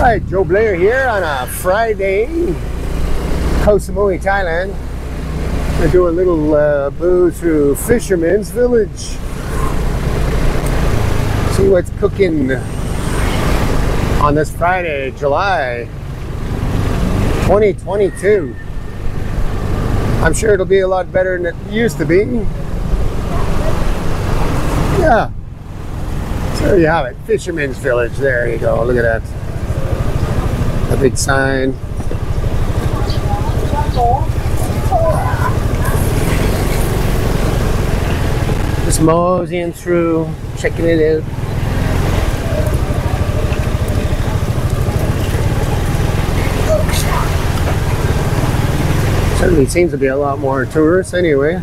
Alright, Joe Blair here on a Friday, Koh Samui, Thailand. We're doing a little boo through Fisherman's Village. See what's cooking on this Friday, July 2022. I'm sure it'll be a lot better than it used to be. Yeah. So there you have it, Fisherman's Village. There you go, look at that. A big sign. Just moseying through, checking it out. Certainly seems to be a lot more tourists anyway.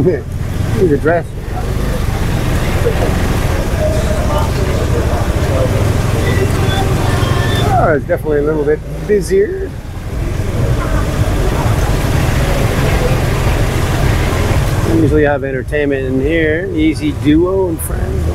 Here's a dress. Oh, it's definitely a little bit busier. We usually have entertainment in here. Easy Duo and friends.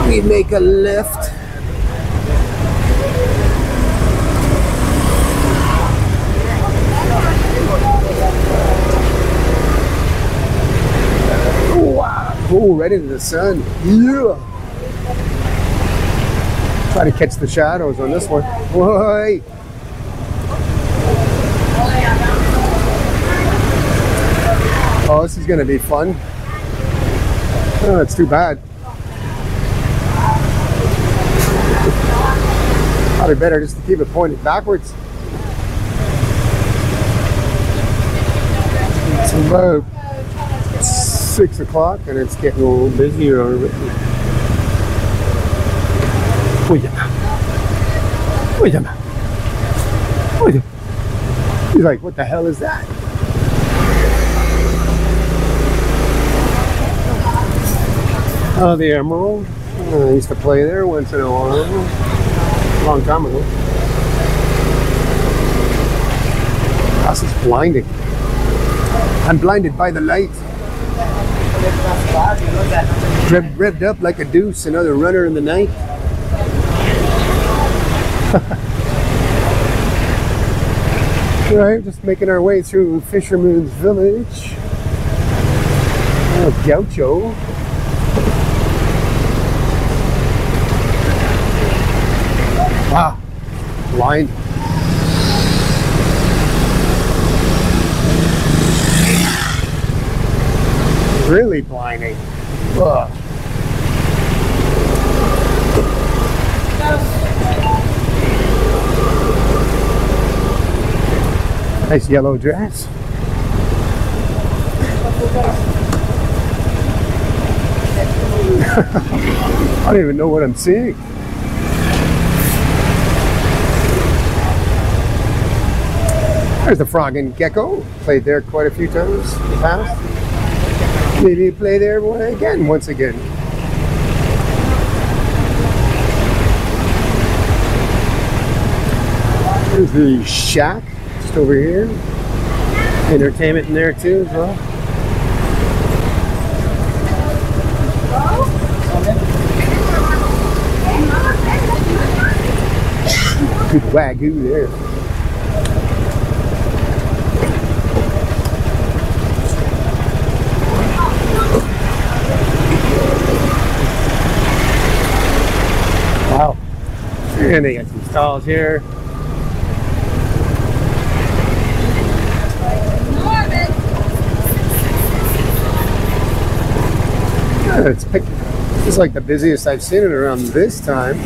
We make a left. Oh, right into the sun. Yeah. Try to catch the shadows on this one. Whoa. Oh, this is going to be fun. Oh, that's too bad. Probably better just to keep it pointed backwards. It's about 6 o'clock and it's getting a little busier already. Wait a minute. Wait a minute. Wait a minute. He's like, what the hell is that? Oh, the Emerald. I used to play there once in a while. A long time ago. This is blinding. I'm blinded by the light. Revved up like a deuce, another runner in the night. Alright, just making our way through Fisherman's Village. Oh, Gaucho. Wow, blind. Really blinding. Ugh. Nice yellow dress. I don't even know what I'm seeing. There's the Frog and Gecko. Played there quite a few times in the past. Maybe you play there again, once again. There's the shack, just over here. Entertainment in there too, as well. Good Wagyu there. Wow. And they got some stalls here. Yeah, it's like the busiest I've seen it around this time.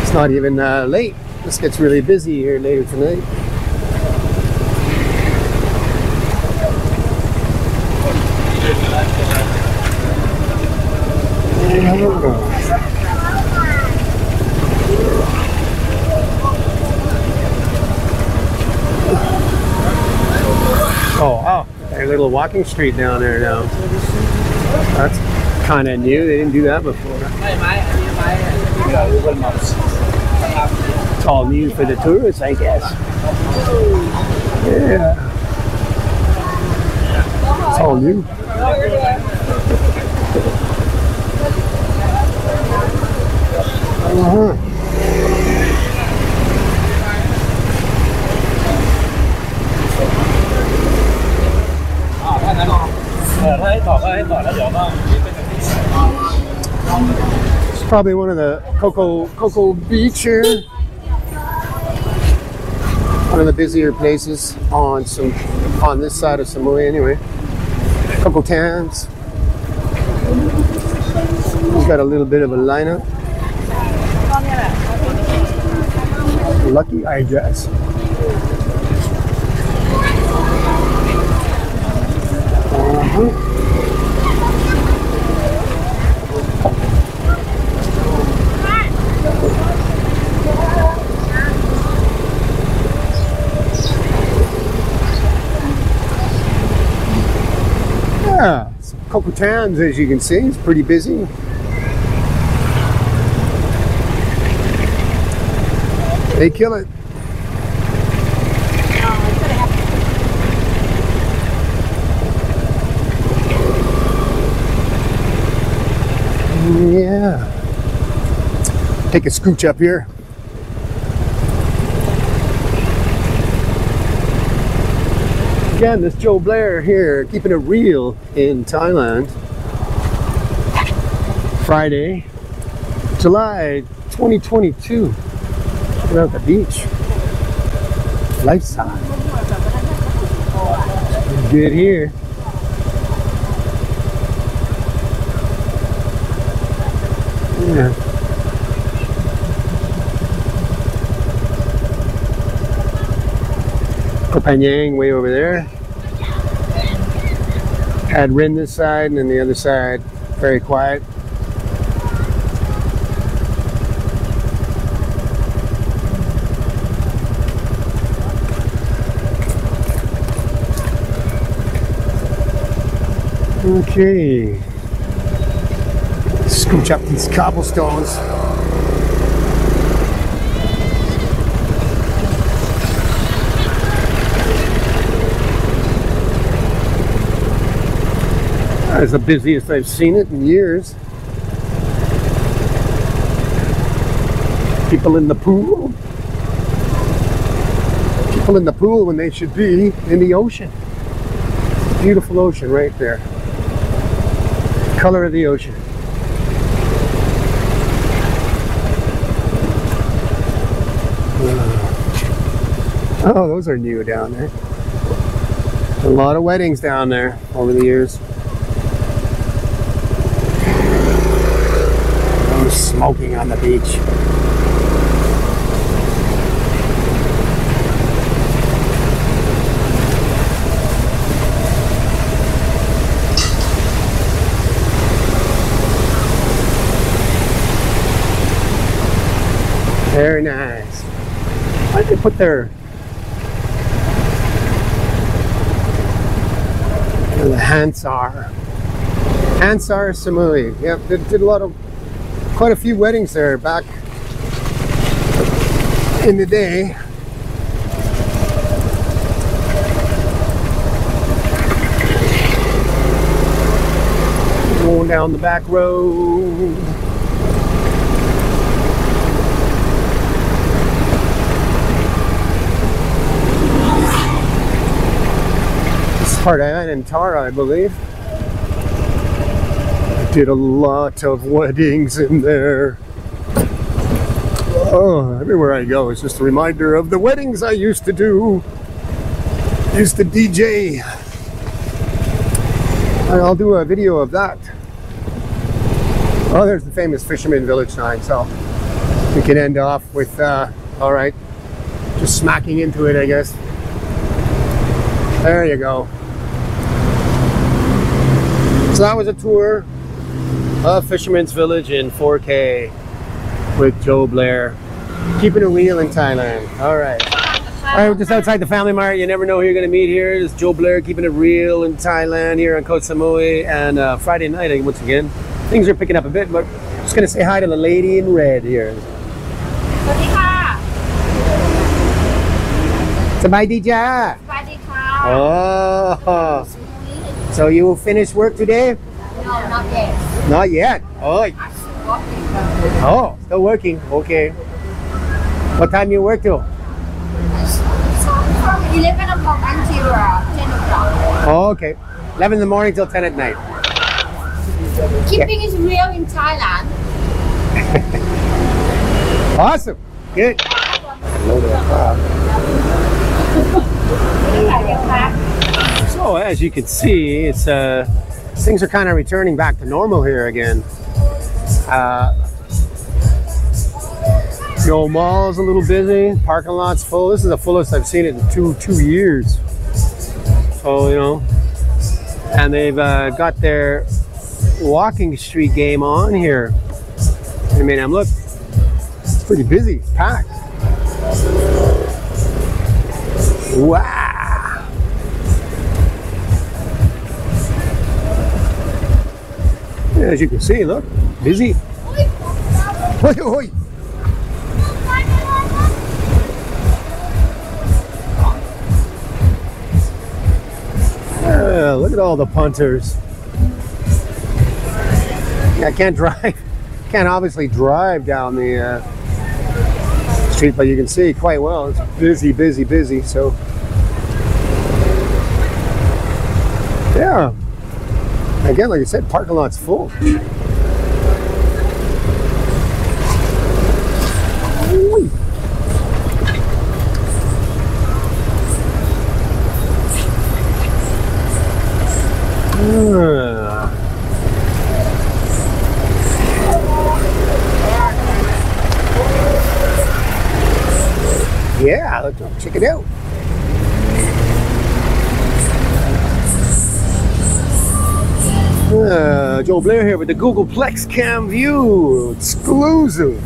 It's not even late. This gets really busy here later tonight. little walking street down there now. That's kind of new. They didn't do that before. It's all new for the tourists, I guess. Yeah. It's all new. It's probably one of the Coco Beach here. One of the busier places on this side of Samui anyway. Coco Towns. He's got a little bit of a lineup. Lucky, I guess. Yeah, Coco Towns, as you can see, is pretty busy. They kill it. Yeah. Take a scooch up here. Again, this Joe Blair here, keeping it real in Thailand. Friday, July 2022. We're at the beach. Lifestyle. Good here. Yeah. Koh Samui way over there. Had Rin this side, and then the other side, very quiet. Okay. Scooch up these cobblestones. That's the busiest I've seen it in years. People in the pool. People in the pool when they should be in the ocean. Beautiful ocean right there. Color of the ocean. Oh, those are new down there. A lot of weddings down there over the years. Oh, smoking on the beach. Very nice. Why'd they put their the Hansar Samui? Yep, did quite a few weddings there back in the day. Going down the back road. Part in Tara, I believe. I did a lot of weddings in there. Oh, everywhere I go, it's just a reminder of the weddings I used to do. Used to DJ. And I'll do a video of that. Oh, there's the famous Fisherman Village sign, so we can end off with, all right, just smacking into it, I guess. There you go. So that was a tour of Fisherman's Village in 4K with Joe Blair. Keeping it real in Thailand. All right. All right, we're just outside the Family Mart. You never know who you're going to meet here. It's Joe Blair keeping it real in Thailand here on Koh Samui. And Friday night, once again, things are picking up a bit, but just going to say hi to the lady in red here. Sabaydi ja. Oh. So you finished work today? No, not yet. Not yet? Oh. I'm still working. Oh, still working. Okay. What time you work till? From 11 o'clock until 10 o'clock. Oh, okay. 11 in the morning till 10 at night. Keeping is real in Thailand. Awesome. Good. So as you can see, it's things are kind of returning back to normal here again. Mall's a little busy, parking lot's full. This is the fullest I've seen it in two years. So, and they've got their walking street game on here. I mean, look, it's pretty busy, packed. Wow. Yeah, as you can see, look, busy. Oi, oi. Look at all the punters. Yeah, I can't drive. Can't obviously drive down the street, but you can see quite well. It's busy, busy, busy. So, yeah. Again, like I said, parking lot's full. Ooh. Yeah, let's check it out. Joe Blair here with the GooglePleX Cam View, exclusive.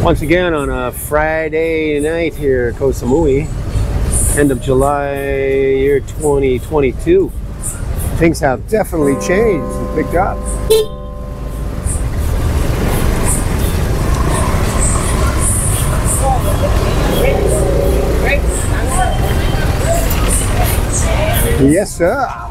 Once again on a Friday night here at Koh Samui, end of July year 2022. Things have definitely changed and picked up. Yes, sir.